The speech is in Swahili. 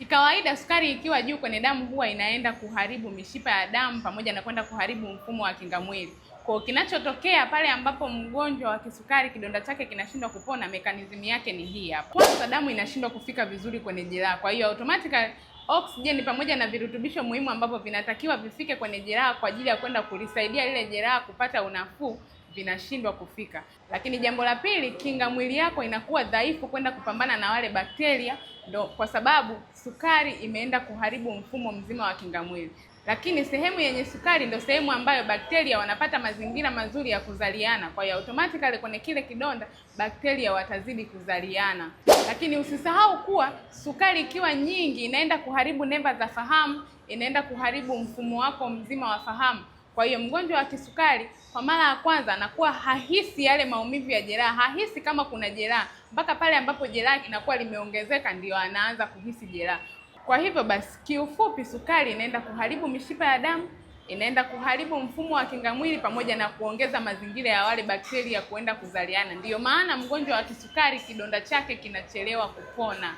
Kikawaida sukari ikiwa juu kwenye damu huwa inaenda kuharibu mishipa ya damu pamoja na kwenda kuharibu mfumo wa kinga mwili. Kwa kinachotokea pale ambapo mgonjwa wa kisukari kidonda chake kinashindwa kupona, mekanizmu yake ni hii hapa. Kwanza damu inashindwa kufika vizuri kwenye jeraha. Kwa hiyo automatically oxygen pamoja na virutubisho muhimu ambavyo vinatakiwa vifike kwenye jeraha kwa ajili ya kwenda kulisaidia lile jeraha kupata unafuu vinashindwa kufika. Lakini jambo la pili, kinga mwili yako inakuwa dhaifu kwenda kupambana na wale bakteria, ndo kwa sababu sukari imeenda kuharibu mfumo mzima wa kinga mwili. Lakini sehemu yenye sukari ndio sehemu ambayo bakteria wanapata mazingira mazuri ya kuzaliana. Kwa hiyo automatically kwenye kile kidonda bakteria watazidi kuzaliana. Lakini usisahau kuwa sukari ikiwa nyingi inaenda kuharibu neva za fahamu, inaenda kuharibu mfumo wako mzima wa fahamu. Kwa hiyo mgonjwa wa kisukari kwa mara ya kwanza anakuwa hahisi yale maumivu ya jeraha, hahisi kama kuna jeraha, mpaka pale ambapo jeraha inakuwa limeongezeka ndio anaanza kuhisi jeraha. Kwa hivyo basi, kiufupi, sukari inaenda kuharibu mishipa ya damu, inaenda kuharibu mfumo wa kinga mwili pamoja na kuongeza mazingira ya wale bakteria kuenda kuzaliana. Ndiyo maana mgonjwa wa kisukari kidonda chake kinachelewa kupona.